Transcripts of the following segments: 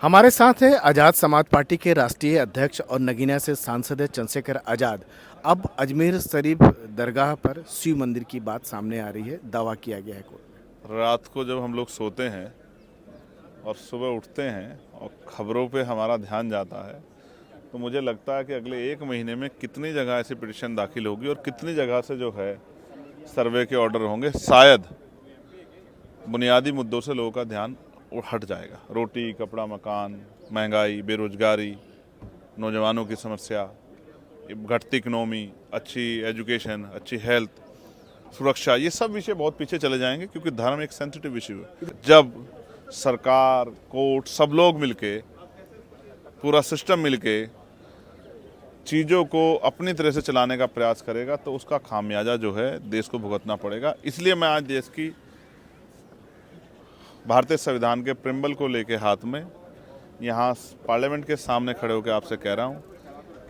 हमारे साथ है आज़ाद समाज पार्टी के राष्ट्रीय अध्यक्ष और नगीना से सांसद है चंद्रशेखर आज़ाद। अब अजमेर शरीफ दरगाह पर शिव मंदिर की बात सामने आ रही है, दावा किया गया है कोर्ट में। रात को जब हम लोग सोते हैं और सुबह उठते हैं और खबरों पे हमारा ध्यान जाता है, तो मुझे लगता है कि अगले 1 महीने में कितनी जगह ऐसी पिटीशन दाखिल होगी और कितनी जगह से जो है सर्वे के ऑर्डर होंगे। शायद बुनियादी मुद्दों से लोगों का ध्यान हट जाएगा। रोटी, कपड़ा, मकान, महंगाई, बेरोजगारी, नौजवानों की समस्या, घटती इकनॉमी, अच्छी एजुकेशन, अच्छी हेल्थ, सुरक्षा, ये सब विषय बहुत पीछे चले जाएंगे, क्योंकि धर्म एक सेंसिटिव इशू है। जब सरकार, कोर्ट, सब लोग मिलके, पूरा सिस्टम मिलके चीज़ों को अपनी तरह से चलाने का प्रयास करेगा, तो उसका खामियाजा जो है देश को भुगतना पड़ेगा। इसलिए मैं आज देश की भारतीय संविधान के प्रिम्बल को लेके हाथ में यहाँ पार्लियामेंट के सामने खड़े होकर आपसे कह रहा हूँ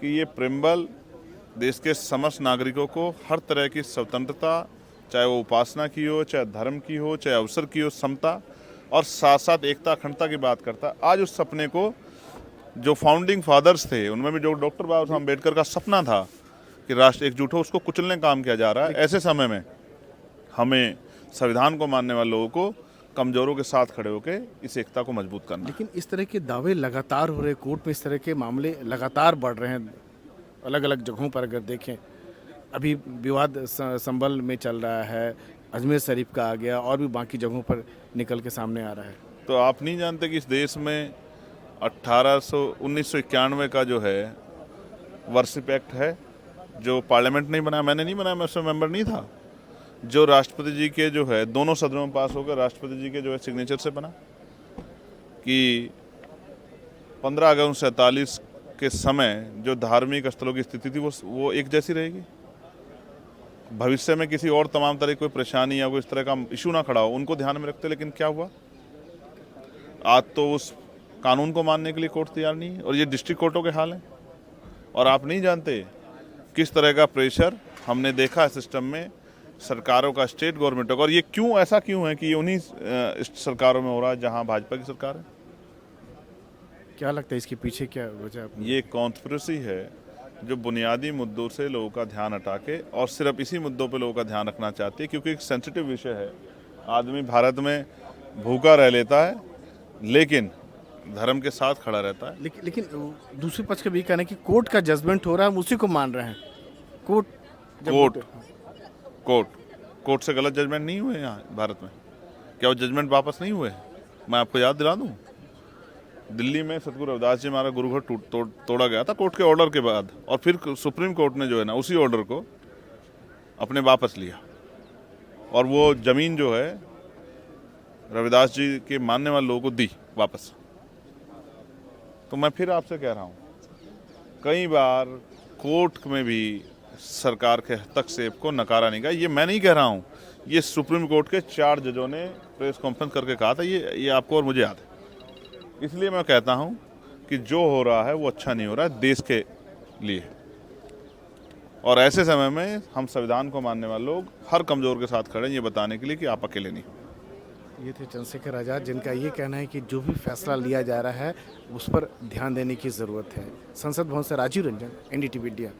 कि ये प्रिम्बल देश के समस्त नागरिकों को हर तरह की स्वतंत्रता, चाहे वो उपासना की हो, चाहे धर्म की हो, चाहे अवसर की हो, समता और साथ साथ एकता, अखंडता की बात करता है। आज उस सपने को जो फाउंडिंग फादर्स थे, उनमें भी जो डॉक्टर बाबा साहब अम्बेडकर का सपना था कि राष्ट्र एकजुट हो, उसको कुचलने का काम किया जा रहा है। ऐसे समय में हमें संविधान को मानने वाले लोगों को कमजोरों के साथ खड़े होकर इस एकता को मजबूत करना। लेकिन इस तरह के दावे लगातार हो रहे, कोर्ट में इस तरह के मामले लगातार बढ़ रहे हैं। अलग अलग जगहों पर अगर देखें, अभी विवाद संभल में चल रहा है, अजमेर शरीफ का आ गया और भी बाकी जगहों पर निकल के सामने आ रहा है। तो आप नहीं जानते कि इस देश में 1991 का जो है वर्शिप एक्ट है, जो पार्लियामेंट नहीं बनाया, मैंने नहीं बनाया, मैं उसमें मेंबर नहीं था, जो राष्ट्रपति जी के जो है दोनों सदनों में पास होकर राष्ट्रपति जी के जो है सिग्नेचर से बना, कि 15 अगस्त 1947 के समय जो धार्मिक स्थलों की स्थिति थी वो एक जैसी रहेगी। भविष्य में किसी और तमाम तरह की कोई परेशानी या कोई इस तरह का इशू ना खड़ा हो, उनको ध्यान में रखते। लेकिन क्या हुआ, आज तो उस कानून को मानने के लिए कोर्ट तैयार नहीं है, और ये डिस्ट्रिक्ट कोर्टों के हाल हैं। और आप नहीं जानते किस तरह का प्रेशर हमने देखा है सिस्टम में, सरकारों का, स्टेट गवर्नमेंटों का। और ये क्यों, ऐसा क्यों है कि ये उन्हीं सरकारों में हो रहा है जहां भाजपा की सरकार है? क्या लगता है इसके पीछे क्या वजह? ये कॉन्स्पिरेसी है जो बुनियादी मुद्दों से लोगों का ध्यान हटा के और सिर्फ इसी मुद्दों पे लोगों का ध्यान रखना चाहती है, क्योंकि एक सेंसिटिव विषय है। आदमी भारत में भूखा रह लेता है, लेकिन धर्म के साथ खड़ा रहता है। लेकिन दूसरे पक्ष का भी कहना है कि कोर्ट का जजमेंट हो रहा है, हम उसी को मान रहे हैं। कोर्ट से गलत जजमेंट नहीं हुए यहाँ भारत में? क्या वो जजमेंट वापस नहीं हुए? मैं आपको याद दिला दूं, दिल्ली में सतगुरु रविदास जी महाराज गुरुघर तोड़ा गया था कोर्ट के ऑर्डर के बाद, और फिर सुप्रीम कोर्ट ने जो है ना उसी ऑर्डर को अपने वापस लिया, और वो जमीन जो है रविदास जी के मानने वाले लोगों को दी वापस। तो मैं फिर आपसे कह रहा हूँ, कई बार कोर्ट में भी सरकार के हस्तक्षेप को नकारा नहीं गया। ये मैं नहीं कह रहा हूँ, ये सुप्रीम कोर्ट के 4 जजों ने प्रेस कॉन्फ्रेंस करके कहा था। ये आपको और मुझे याद है। इसलिए मैं कहता हूँ कि जो हो रहा है वो अच्छा नहीं हो रहा है देश के लिए, और ऐसे समय में हम संविधान को मानने वाले लोग हर कमजोर के साथ खड़े हैं, ये बताने के लिए कि आप अकेले नहीं। ये थे चंद्रशेखर आज़ाद, जिनका ये कहना है कि जो भी फैसला लिया जा रहा है उस पर ध्यान देने की ज़रूरत है। संसद भवन से राजीव रंजन, NDTV इंडिया।